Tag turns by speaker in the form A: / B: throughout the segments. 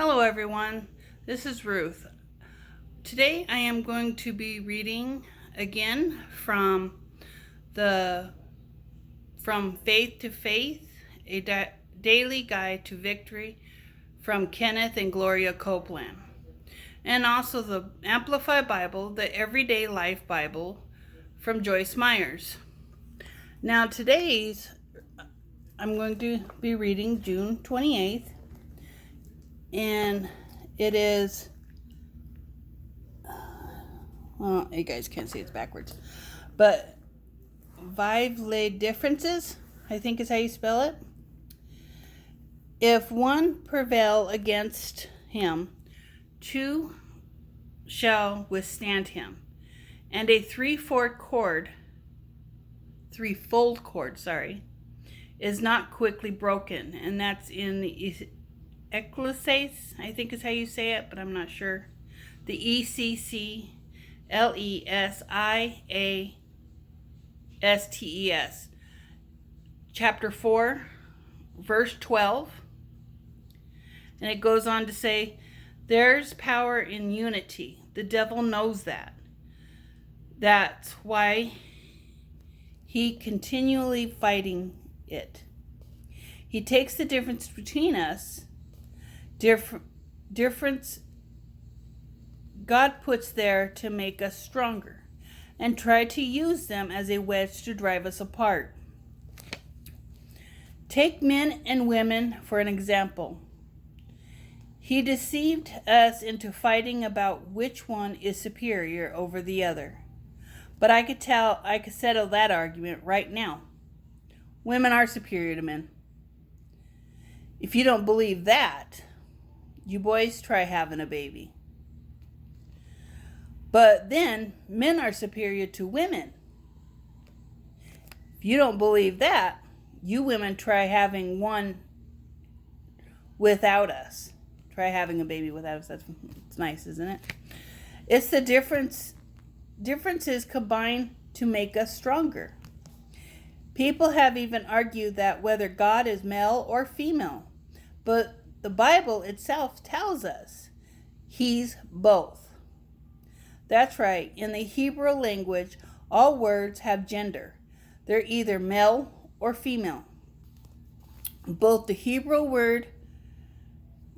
A: Hello everyone, this is Ruth. Today I am going to be reading again from Faith to Faith, a daily guide to victory from Kenneth and Gloria Copeland. And also the Amplified Bible, the Everyday Life Bible from Joyce Myers. Now I'm going to be reading June 28th. And it is, well, you guys can't see it's backwards, but Vive la Differences, I think is how you spell it. If one prevail against him, two shall withstand him, and a threefold cord, is not quickly broken, and that's in the Ecclesiastes, I think is how you say it, but I'm not sure. The Ecclesiastes, chapter 4, verse 12. And it goes on to say, there's power in unity. The devil knows that. That's why he continually fighting it. He takes the difference between us, difference God puts there to make us stronger, and try to use them as a wedge to drive us apart. Take men and women for an example. He deceived us into fighting about which one is superior over the other. But I could settle that argument right now. Women are superior to men. If you don't believe that, you boys try having a baby. But then, men are superior to women. If you don't believe that, you women try having one without us. Try having a baby without us. It's nice, isn't it? It's the differences combine to make us stronger. People have even argued that whether God is male or female, but the Bible itself tells us he's both. That's right. In the Hebrew language, all words have gender. They're either male or female. Both the Hebrew word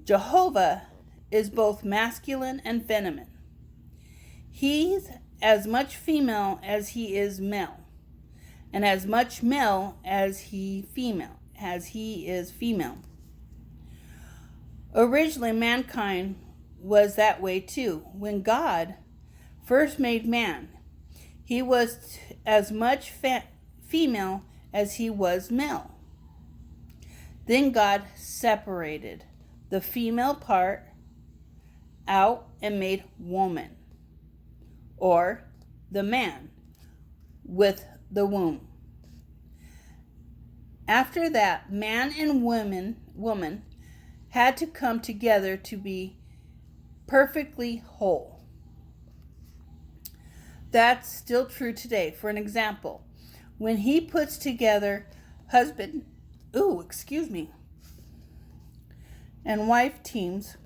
A: Jehovah is both masculine and feminine. He's as much female as he is male, and as much male as he is female. Originally, mankind was that way too. When God first made man, he was as much female as he was male. Then God separated the female part out and made woman, or the man with the womb. After that, man and woman had to come together to be perfectly whole. That's still true today. For an example, when he puts together husband and wife teams,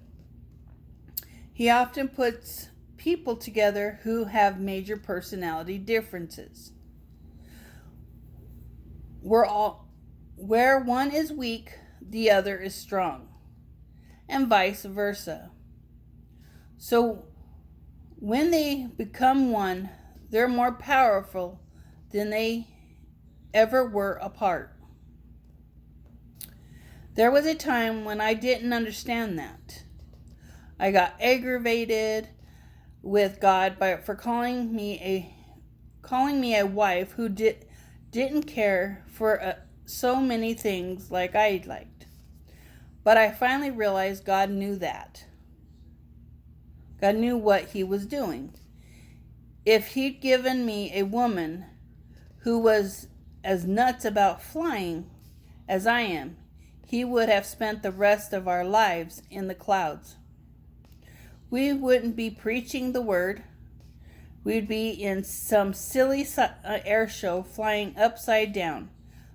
A: he often puts people together who have major personality differences. Where one is weak, the other is strong, and vice versa. So when they become one, they're more powerful than they ever were apart. There was a time when I didn't understand that. I got aggravated with God for calling me a wife who didn't care for so many things like I liked. But I finally realized God knew that. God knew what he was doing. If he'd given me a woman who was as nuts about flying as I am, he would have spent the rest of our lives in the clouds. We wouldn't be preaching the word. We'd be in some silly air show flying upside down,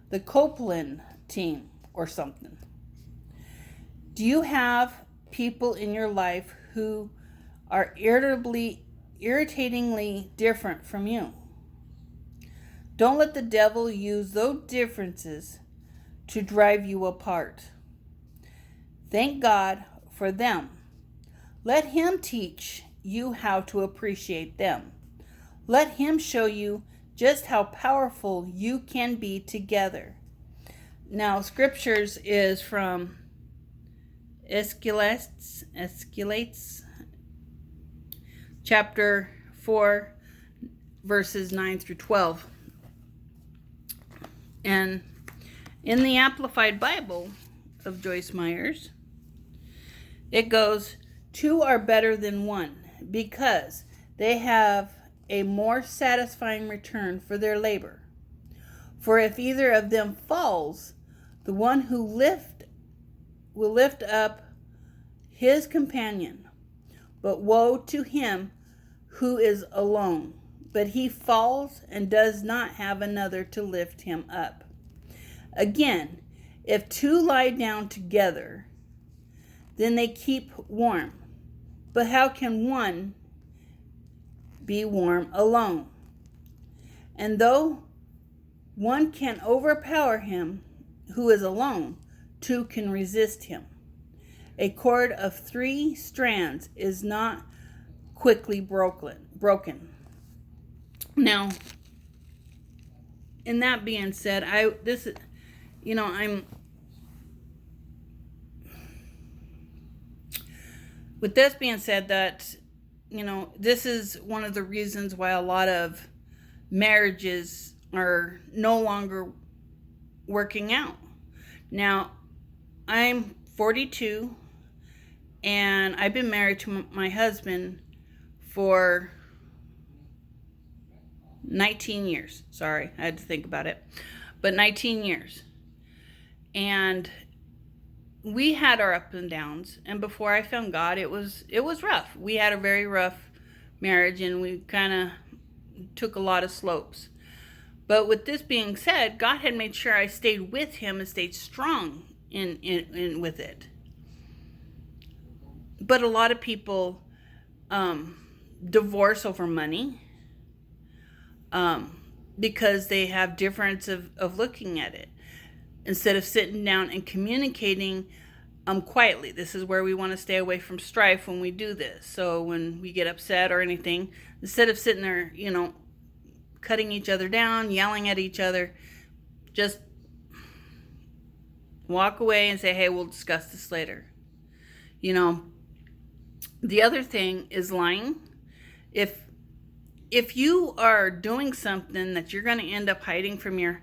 A: the Copeland team or something. Do you have people in your life who are irritatingly different from you. Don't let the devil use those differences to drive you apart. Thank God for them. Let Him teach you how to appreciate them. Let Him show you just how powerful you can be together. Now, scriptures is from Ecclesiastes chapter 4, verses 9 through 12. And in the Amplified Bible of Joyce Myers, it goes, "Two are better than one because they have a more satisfying return for their labor. For if either of them falls, the one who will lift up his companion. But woe to him who is alone, but he falls and does not have another to lift him up. Again, if two lie down together, then they keep warm. But how can one be warm alone? And though one can overpower him who is alone, two can resist him. A cord of 3 strands is not quickly broken." Now, in that being said, with this being said, that, this is one of the reasons why a lot of marriages are no longer working out. Now, I'm 42 and I've been married to my husband for 19 years. Sorry, I had to think about it. But 19 years. And we had our ups and downs, and before I found God, it was rough. We had a very rough marriage, and we kind of took a lot of slopes. But with this being said, God had made sure I stayed with Him and stayed strong in with it. But a lot of people divorce over money because they have difference of looking at it. Instead of sitting down and communicating quietly. This is where we want to stay away from strife when we do this. So when we get upset or anything, instead of sitting there, cutting each other down, yelling at each other, just walk away and say, hey, we'll discuss this later. The other thing is lying. If you are doing something that you're going to end up hiding from your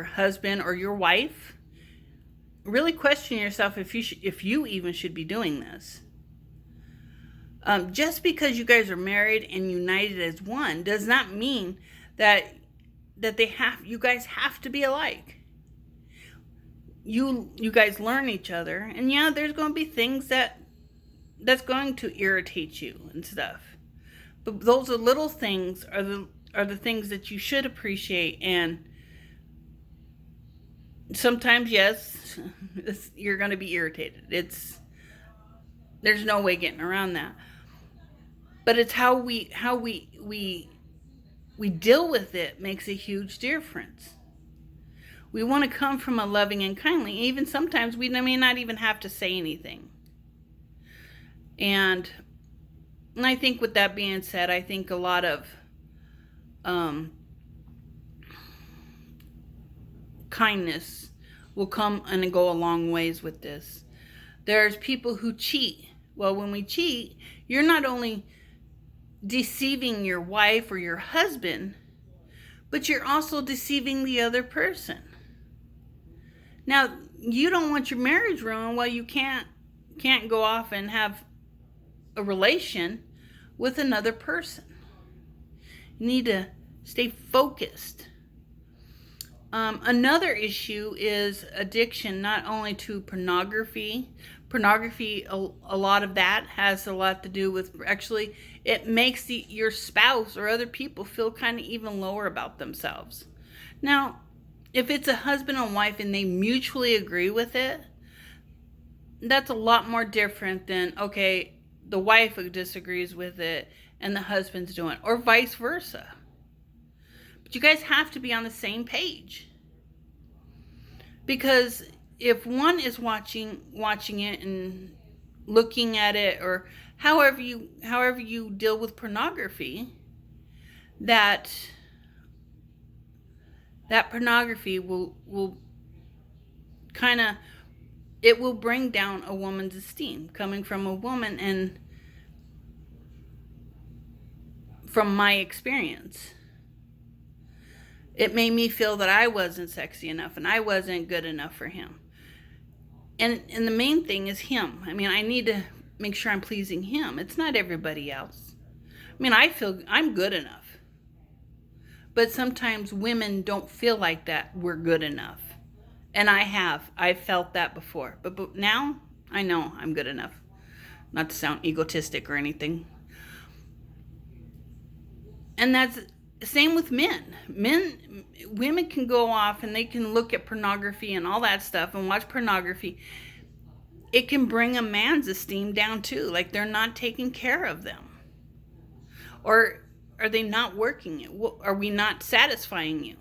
A: husband or your wife, really question yourself if you even should be doing this. Just because you guys are married and united as one does not mean that you guys have to be alike. You guys learn each other, and yeah, there's going to be things that's going to irritate you and stuff. But those are little things are the things that you should appreciate. And sometimes, yes, you're going to be irritated. There's no way getting around that. But it's how we deal with it makes a huge difference. We want to come from a loving and kindly. Even sometimes we may not even have to say anything. And I think with that being said, I think a lot of kindness will come and go a long ways with this. There's people who cheat. Well, when we cheat, you're not only deceiving your wife or your husband, but you're also deceiving the other person. Now, you don't want your marriage ruined. Well, you can't go off and have a relation with another person. You need to stay focused. Another issue is addiction, not only to pornography. Pornography, a lot of that has a lot to do with, actually, it makes your spouse or other people feel kind of even lower about themselves. Now, if it's a husband and wife and they mutually agree with it, that's a lot more different than, okay, the wife disagrees with it and the husband's doing it, or vice versa. But you guys have to be on the same page. Because if one is watching it and looking at it, or however you deal with pornography, that pornography will kind of, it will bring down a woman's esteem, coming from a woman. And from my experience, it made me feel that I wasn't sexy enough and I wasn't good enough for him. And the main thing is him. I mean, I need to make sure I'm pleasing him. It's not everybody else. I mean, I feel I'm good enough. But sometimes women don't feel like that we're good enough. And I've felt that before. But now I know I'm good enough. Not to sound egotistic or anything. And that's same with men. Women can go off and they can look at pornography and all that stuff and watch pornography. It can bring a man's esteem down too. Like they're not taking care of them. Or are they not working? Are we not satisfying you?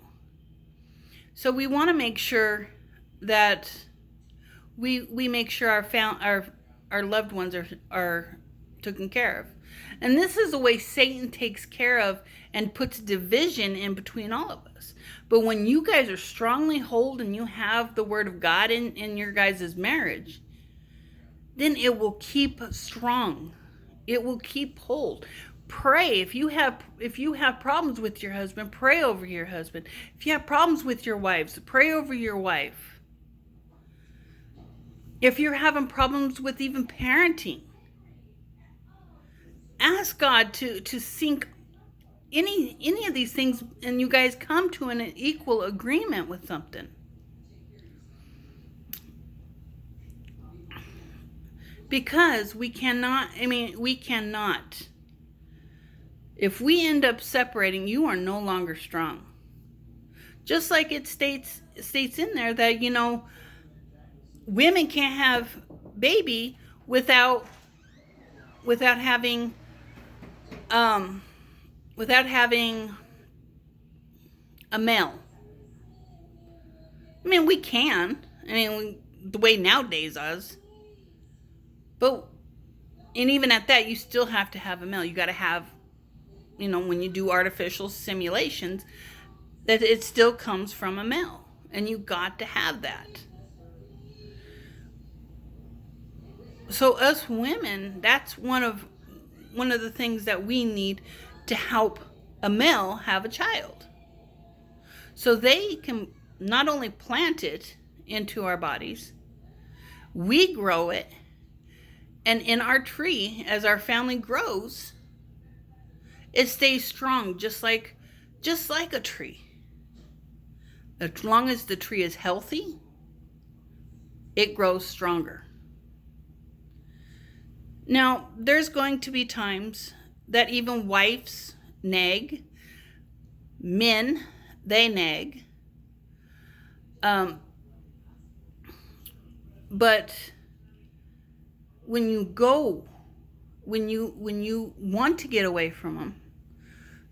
A: So we want to make sure that we make sure our loved ones are taken care of. And this is the way Satan takes care of and puts division in between all of us. But when you guys are strongly hold and you have the word of God in your guys' marriage, then it will keep strong. It will keep hold. Pray. If you have problems with your husband, pray over your husband. If you have problems with your wives, pray over your wife. If you're having problems with even parenting, ask God to sync any of these things, and you guys come to an equal agreement with something. Because we cannot. If we end up separating, you are no longer strong. Just like it states in there that, women can't have baby without having a male. I mean, we can. The way nowadays is. And even at that, you still have to have a male. You got to have, when you do artificial simulations, that it still comes from a male. And you got to have that. So us women, that's one of the things that we need to help a male have a child. So they can not only plant it into our bodies, we grow it, and in our tree, as our family grows, it stays strong, just like a tree. As long as the tree is healthy, it grows stronger. Now, there's going to be times that even wives nag, men, they nag. But when you want to get away from them,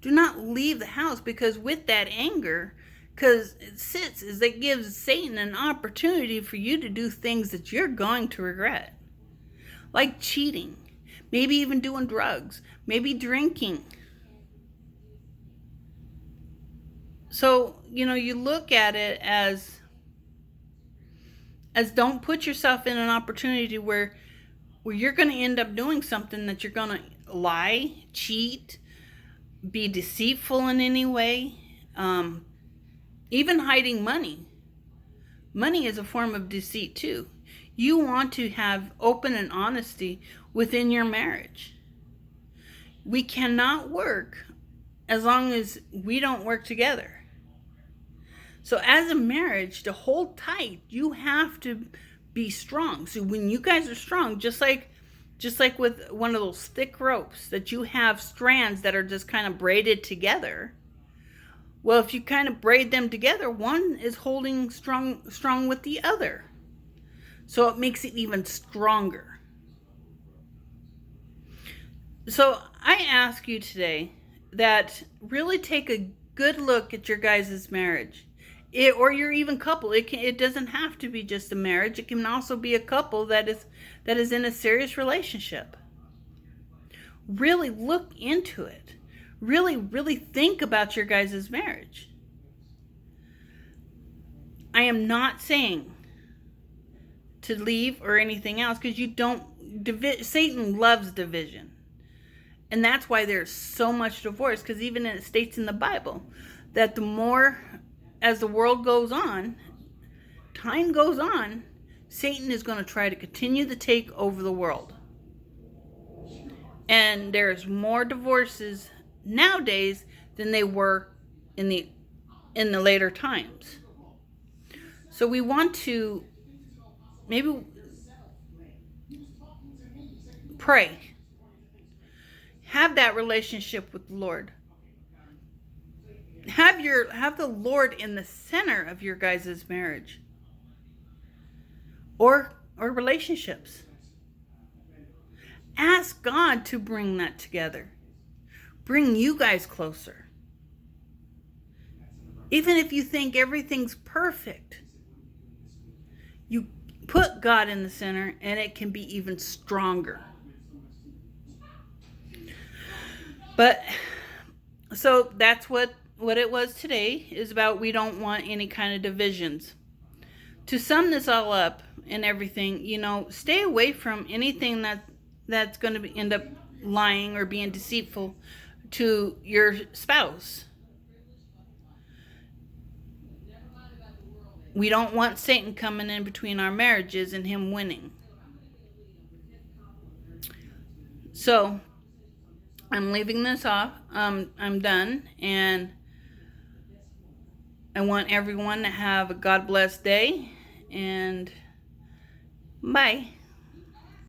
A: do not leave the house, because with that anger, because it gives Satan an opportunity for you to do things that you're going to regret. Like cheating, maybe even doing drugs, maybe drinking. So, you look at it as don't put yourself in an opportunity where you're going to end up doing something that you're going to lie, cheat, be deceitful in any way, even hiding money. Money is a form of deceit too. You want to have open and honesty within your marriage. We cannot work as long as we don't work together. So as a marriage, to hold tight, you have to be strong. So when you guys are strong, just like with one of those thick ropes that you have strands that are just kind of braided together. Well, if you kind of braid them together, one is holding strong with the other. So it makes it even stronger. So I ask you today that really take a good look at your guys' marriage. Or your even couple. It doesn't have to be just a marriage. It can also be a couple that is in a serious relationship. Really look into it. Really think about your guys' marriage. I am not saying to leave or anything else, because you don't. Satan loves division. And that's why there's so much divorce, because even it states in the Bible that the more, as the world goes on, time goes on, Satan is going to try to continue to take over the world. And there's more divorces nowadays than they were in the later times. So we want to maybe pray. Have that relationship with the Lord. Have the Lord in the center of your guys' marriage or relationships. Ask God to bring that together. Bring you guys closer. Even if you think everything's perfect, you put God in the center and it can be even stronger. But so that's what it was today, is about we don't want any kind of divisions. To sum this all up and everything, stay away from anything that's going to end up lying or being deceitful to your spouse. We don't want Satan coming in between our marriages and him winning. So I'm leaving this off. I'm done, and I want everyone to have a God bless day, and bye.